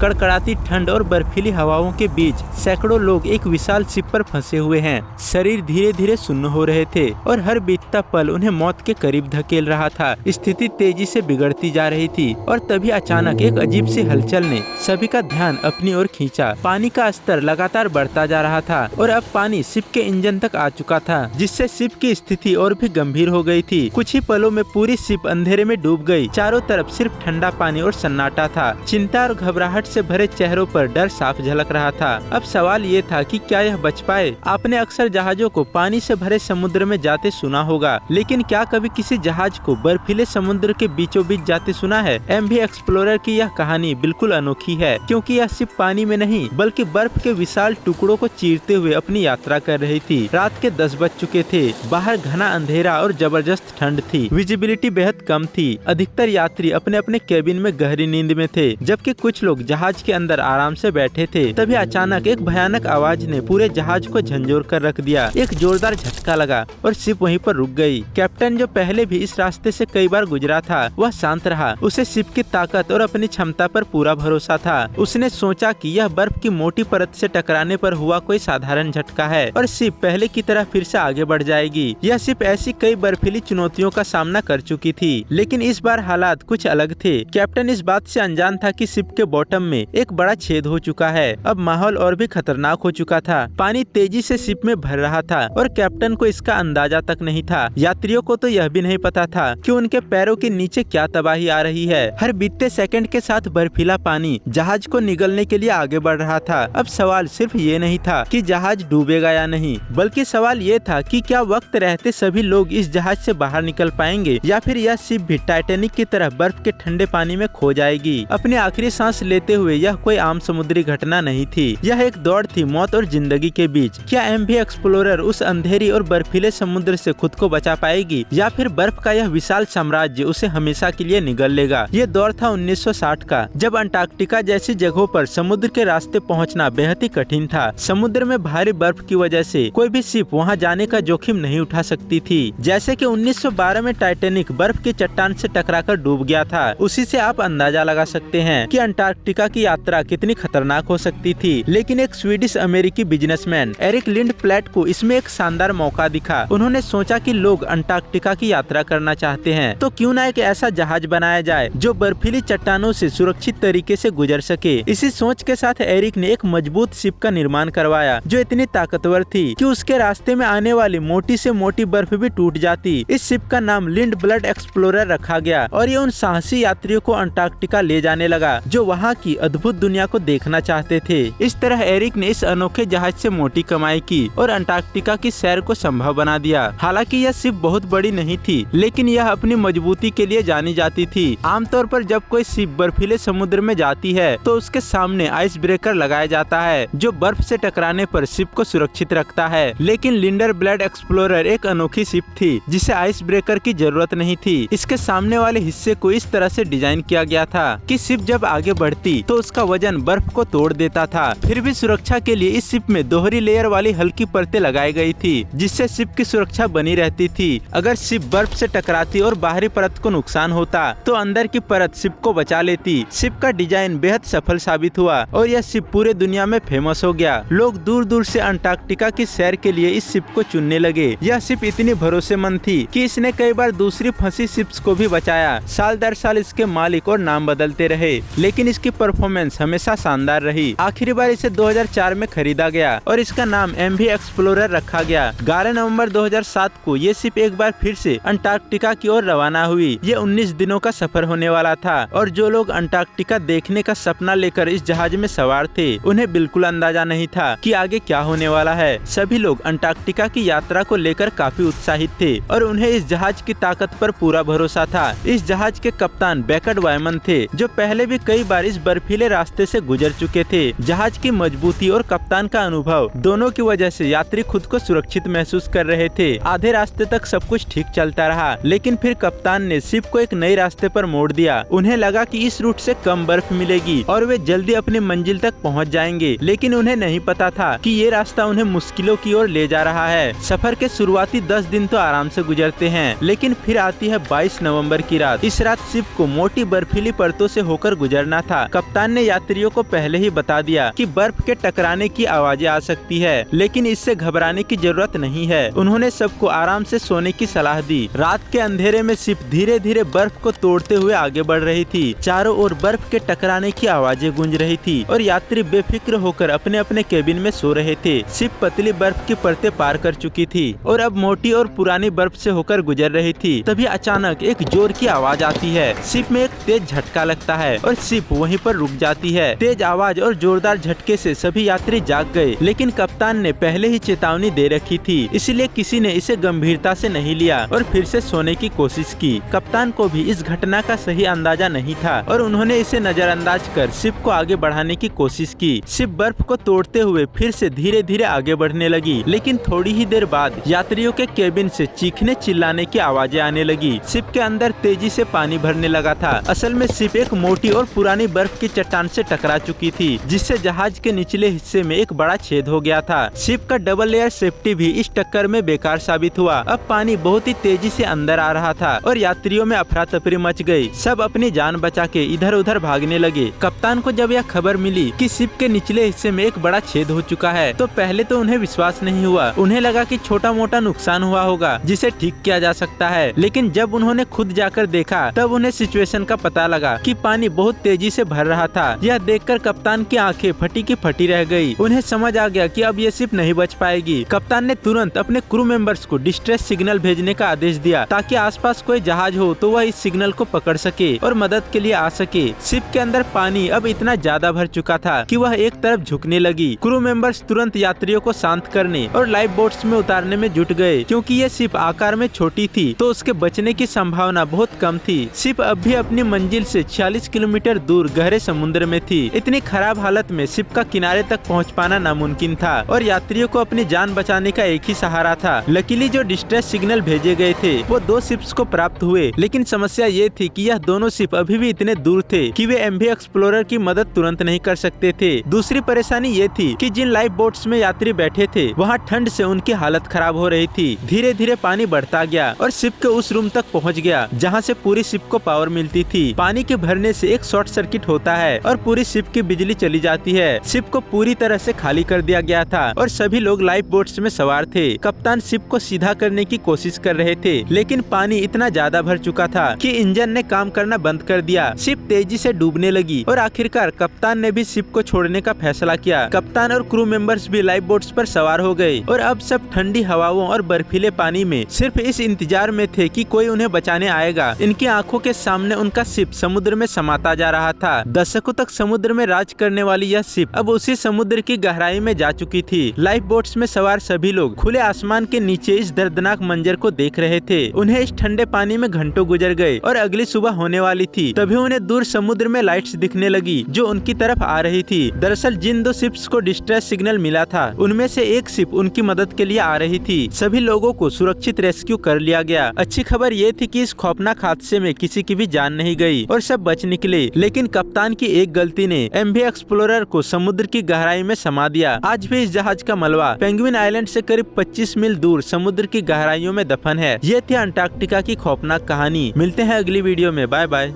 कड़कड़ाती ठंड और बर्फीली हवाओं के बीच सैकड़ों लोग एक विशाल शिप पर फंसे हुए हैं। शरीर धीरे धीरे सुन्न हो रहे थे और हर बीतता पल उन्हें मौत के करीब धकेल रहा था। स्थिति तेजी से बिगड़ती जा रही थी और तभी अचानक एक अजीब सी हलचल ने सभी का ध्यान अपनी ओर खींचा। पानी का स्तर लगातार बढ़ता जा रहा था और अब पानी शिप के इंजन तक आ चुका था, जिससे शिप की स्थिति और भी गंभीर हो गई थी। कुछ ही पलों में पूरी शिप अंधेरे में डूब गई। चारों तरफ सिर्फ ठंडा पानी और सन्नाटा था। चिंता और घबराहट से भरे चेहरों पर डर साफ झलक रहा था। अब सवाल ये था कि क्या यह बच पाए। आपने अक्सर जहाजों को पानी से भरे समुद्र में जाते सुना होगा, लेकिन क्या कभी किसी जहाज को बर्फीले समुद्र के बीचों बीच जाते सुना है? एमवी एक्सप्लोरर की यह कहानी बिल्कुल अनोखी है, क्योंकि यह सिर्फ पानी में नहीं बल्कि बर्फ के विशाल टुकड़ों को चीरते हुए अपनी यात्रा कर रही थी। रात के 10 बज चुके थे। बाहर घना अंधेरा और जबरदस्त ठंड थी। विजिबिलिटी बेहद कम थी। अधिकतर यात्री अपने अपने केबिन में गहरी नींद में थे, जबकि कुछ लोग जहाज के अंदर आराम से बैठे थे। तभी अचानक एक भयानक आवाज ने पूरे जहाज को झंझोर कर रख दिया। एक जोरदार झटका लगा और शिप वहीं पर रुक गई। कैप्टन, जो पहले भी इस रास्ते से कई बार गुजरा था, वह शांत रहा। उसे शिप की ताकत और अपनी क्षमता पर पूरा भरोसा था। उसने सोचा कि यह बर्फ की मोटी परत से टकराने पर हुआ कोई साधारण झटका है और शिप पहले की तरह फिर से आगे बढ़ जाएगी। यह शिप ऐसी कई बर्फीली चुनौतियों का सामना कर चुकी थी, लेकिन इस बार हालात कुछ अलग थे। कैप्टन इस बात से अनजान था कि शिप के बॉटम में एक बड़ा छेद हो चुका है। अब माहौल और भी खतरनाक हो चुका था। पानी तेजी से शिप में भर रहा था और कैप्टन को इसका अंदाजा तक नहीं था। यात्रियों को तो यह भी नहीं पता था कि उनके पैरों के नीचे क्या तबाही आ रही है। हर बीतते सेकंड के साथ बर्फीला पानी जहाज को निगलने के लिए आगे बढ़ रहा था। अब सवाल सिर्फ ये नहीं था कि जहाज डूबेगा या नहीं, बल्कि सवाल ये था कि क्या वक्त रहते सभी लोग इस जहाज से बाहर निकल पाएंगे या फिर यह शिप भी टाइटैनिक की तरह बर्फ के ठंडे पानी में खो जाएगी। अपनी आखिरी सांस लेते हुए यह कोई आम समुद्री घटना नहीं थी। यह एक दौड़ थी मौत और जिंदगी के बीच। क्या एमवी एक्सप्लोरर उस अंधेरी और बर्फीले समुद्र से खुद को बचा पाएगी या फिर बर्फ का यह विशाल साम्राज्य उसे हमेशा के लिए निगल लेगा। ये दौर था 1960 का, जब अंटार्कटिका जैसी जगहों पर समुद्र के रास्ते पहुंचना बेहद ही कठिन था। समुद्र में भारी बर्फ की वजह से कोई भी शिप वहां जाने का जोखिम नहीं उठा सकती थी। जैसे कि 1912 में टाइटैनिक बर्फ की चट्टान से टकराकर डूब गया था। उसी से आप अंदाजा लगा सकते हैं कि अंटार्कटिका की यात्रा कितनी खतरनाक हो सकती थी। लेकिन एक स्वीडिश अमेरिकी बिजनेसमैन एरिक लिंडप्लैट को इसमें एक शानदार मौका दिखा। उन्होंने सोचा कि लोग अंटार्कटिका की यात्रा करना चाहते हैं, तो क्यों ना एक ऐसा जहाज बनाया जाए जो बर्फीली चट्टानों से सुरक्षित तरीके से गुजर सके। इसी सोच के साथ एरिक ने एक मजबूत शिप का निर्माण करवाया जो इतनी ताकतवर थी कि उसके रास्ते में आने वाली मोटी से मोटी बर्फ भी टूट जाती। इस शिप का नाम लिंडब्लड एक्सप्लोरर रखा गया और ये उन साहसी यात्रियों को अंटार्कटिका ले जाने लगा जो वहाँ की अद्भुत दुनिया को देखना चाहते थे। इस तरह एरिक ने इस अनोखे जहाज से मोटी कमाई की और अंटार्कटिका की सैर को संभव बना दिया। हालांकि यह शिप बहुत बड़ी नहीं थी, लेकिन यह अपनी मजबूती के लिए जानी जाती थी। आमतौर पर जब कोई शिप बर्फीले समुद्र में जाती है तो उसके सामने आइस ब्रेकर लगाया जाता है जो बर्फ से टकराने पर शिप को सुरक्षित रखता है। लेकिन लिंडब्लड एक्सप्लोरर एक अनोखी शिप थी जिसे आइस ब्रेकर की जरूरत नहीं थी। इसके सामने वाले हिस्से को इस तरह से डिजाइन किया गया था कि शिप जब आगे बढ़ती तो उसका वजन बर्फ को तोड़ देता था। फिर भी सुरक्षा के लिए इस शिप में दोहरी लेयर वाली हल्की परतें लगाई गई थी जिससे शिप की सुरक्षा बनी रहती थी। अगर शिप बर्फ से टकराती और बाहरी परत को नुकसान होता तो अंदर की परत शिप को बचा लेती। शिप का डिजाइन बेहद सफल साबित हुआ और यह शिप पूरे दुनिया में फेमस हो गया। लोग दूर दूर से अंटार्कटिका की सैर के लिए इस शिप को चुनने लगे। यह शिप इतनी भरोसेमंद थी कि इसने कई बार दूसरी फंसी शिप्स को भी बचाया। साल दर साल इसके मालिक और नाम बदलते रहे, लेकिन इसकी परफॉर्मेंस हमेशा शानदार रही। आखिरी बार इसे 2004 में खरीदा गया और इसका नाम एमवी एक्सप्लोरर रखा गया। 11 नवंबर 2007 को ये शिप एक बार फिर से अंटार्कटिका की ओर रवाना हुई। ये 19 दिनों का सफर होने वाला था और जो लोग अंटार्कटिका देखने का सपना लेकर इस जहाज में सवार थे उन्हें बिल्कुल अंदाजा नहीं था कि आगे क्या होने वाला है। सभी लोग अंटार्कटिका की यात्रा को लेकर काफी उत्साहित थे और उन्हें इस जहाज की ताकत पर पूरा भरोसा था। इस जहाज के कप्तान बेकर्ड वायमन थे जो पहले भी कई बार इस बर्फीले रास्ते से गुजर चुके थे। जहाज की मजबूती और कप्तान का अनुभव दोनों की वजह से यात्री खुद को सुरक्षित महसूस कर रहे थे। आधे रास्ते तक सब कुछ ठीक चलता रहा, लेकिन फिर कप्तान ने शिप को एक नए रास्ते पर मोड़ दिया। उन्हें लगा कि इस रूट से कम बर्फ मिलेगी और वे जल्दी अपनी मंजिल तक पहुंच जाएंगे, लेकिन उन्हें नहीं पता था कि ये रास्ता उन्हें मुश्किलों की ओर ले जा रहा है। सफर के शुरुआती 10 दिन तो आराम से गुजरते हैं, लेकिन फिर आती है 22 नवंबर की रात। इस रात शिप को मोटी बर्फीली परतों से होकर गुजरना था। कप्तान ने यात्रियों को पहले ही बता दिया कि बर्फ के टकराने की आवाजें आ सकती है, लेकिन इससे घबराने की जरूरत नहीं है। उन्होंने सबको आराम से सोने की सलाह दी। रात के अंधेरे में शिप धीरे धीरे बर्फ को तोड़ते हुए आगे बढ़ रही थी। चारों ओर बर्फ के टकराने की आवाजें गूंज रही थी और यात्री बेफिक्र होकर अपने अपने केबिन में सो रहे थे। शिप पतली बर्फ की परतें पार कर चुकी थी और अब मोटी और पुरानी बर्फ से होकर गुजर रही थी। तभी अचानक एक जोर की आवाज आती है। शिप में एक तेज झटका लगता है और शिप वहीं पर रुक जाती है। तेज आवाज और जोरदार झटके से सभी यात्री जाग गए, लेकिन कप्तान ने पहले ही चेतावनी दे रखी थी, इसलिए किसी ने इसे गंभीरता से नहीं लिया और फिर से सोने की कोशिश की। कप्तान को भी इस घटना का सही अंदाजा नहीं था और उन्होंने इसे नजरअंदाज कर शिप को आगे बढ़ाने की कोशिश की। शिप बर्फ को तोड़ते हुए फिर से धीरे धीरे आगे बढ़ने लगी, लेकिन थोड़ी ही देर बाद यात्रियों के केबिन से चीखने चिल्लाने की आवाजें आने लगी। शिप के अंदर तेजी से पानी भरने लगा था। असल में शिप एक मोटी और पुरानी बर्फ की चट्टान से टकरा चुकी थी, जिससे जहाज के निचले हिस्से में एक बड़ा छेद हो गया था। शिप का डबल लेयर सेफ्टी भी इस टक्कर में बेकार साबित हुआ। अब पानी बहुत ही तेजी से अंदर आ रहा था और यात्रियों में अफरा तफरी मच गई। सब अपनी जान बचा के इधर उधर भागने लगे। कप्तान को जब यह खबर मिली कि शिप के निचले हिस्से में एक बड़ा छेद हो चुका है, तो पहले तो उन्हें विश्वास नहीं हुआ। उन्हें लगा कि छोटा मोटा नुकसान हुआ होगा जिसे ठीक किया जा सकता है, लेकिन जब उन्होंने खुद जाकर देखा तब उन्हें सिचुएशन का पता लगा कि पानी बहुत तेजी से भर रहा था। यह देखकर कप्तान की आंखें फटी की फटी रह गई। उन्हें समझ आ गया कि अब ये शिप नहीं बच पाएगी। कप्तान ने तुरंत अपने क्रू मेंबर्स को डिस्ट्रेस सिग्नल भेजने का आदेश दिया, ताकि आसपास कोई जहाज हो तो वह इस सिग्नल को पकड़ सके और मदद के लिए आ सके। शिप के अंदर पानी अब इतना ज्यादा भर चुका था कि वह एक तरफ झुकने लगी। क्रू मेंबर्स तुरंत यात्रियों को शांत करने और लाइफ बोट्स में उतारने में जुट गए। क्योंकि ये शिप आकार में छोटी थी तो उसके बचने की संभावना बहुत कम थी। शिप अब भी अपनी मंजिल से 46 किलोमीटर दूर गहरे समुद्र में थी। इतनी खराब हालत में शिप का किनारे तक पहुंच पाना नामुमकिन था और यात्रियों को अपनी जान बचाने का एक ही सहारा था। लकीली जो डिस्ट्रेस सिग्नल भेजे गए थे वो 2 शिप्स को प्राप्त हुए, लेकिन समस्या ये थी कि यह दोनों शिप अभी भी इतने दूर थे कि वे एमवी एक्सप्लोरर की मदद तुरंत नहीं कर सकते थे। दूसरी परेशानी ये थी कि जिन लाइफ बोट्स में यात्री बैठे थे वहाँ ठंड से उनकी हालत खराब हो रही थी। धीरे धीरे पानी बढ़ता गया और शिप के उस रूम तक पहुँच गया जहाँ से पूरी शिप को पावर मिलती थी। पानी के भरने से एक शॉर्ट सर्किट होता है और पूरी शिप की बिजली चली जाती है। शिप को पूरी तरह से खाली कर दिया गया था और सभी लोग लाइफ बोट्स में सवार थे। कप्तान शिप को सीधा करने की कोशिश कर रहे थे, लेकिन पानी इतना ज्यादा भर चुका था कि इंजन ने काम करना बंद कर दिया। शिप तेजी से डूबने लगी और आखिरकार कप्तान ने भी शिप को छोड़ने का फैसला किया। कप्तान और क्रू मेंबर्स भी लाइफ बोट्स पर सवार हो गए और अब सब ठंडी हवाओं और बर्फीले पानी में सिर्फ इस इंतजार में थे कि कोई उन्हें बचाने आएगा। इनकी आंखों के सामने उनका शिप समुद्र में समाता जा रहा था। दशकों तक समुद्र में राज करने वाली यह शिप अब उसी समुद्र की गहराई में जा चुकी थी। लाइफ बोट्स में सवार सभी लोग खुले आसमान के नीचे इस दर्दनाक मंजर को देख रहे थे। उन्हें इस ठंडे पानी में घंटों गुजर गए और अगली सुबह होने वाली थी। तभी उन्हें दूर समुद्र में लाइट्स दिखने लगी जो उनकी तरफ आ रही थी। दरअसल जिन 2 शिप्स को डिस्ट्रेस सिग्नल मिला था उनमें से एक शिप उनकी मदद के लिए आ रही थी। सभी लोगों को सुरक्षित रेस्क्यू कर लिया गया। अच्छी खबर ये थी कि इस खौफनाक हादसे में किसी की भी जान नहीं गई और सब बच निकले, लेकिन कप्तान की एक गलती ने एमवी एक्सप्लोरर को समुद्र की गहराई में समा दिया। आज भी इस जहाज का मलबा पेंगुइन आइलैंड से करीब 25 मील दूर समुद्र की गहराइयों में दफन है। ये थी अंटार्कटिका की खौफनाक कहानी। मिलते हैं अगली वीडियो में। Bye bye.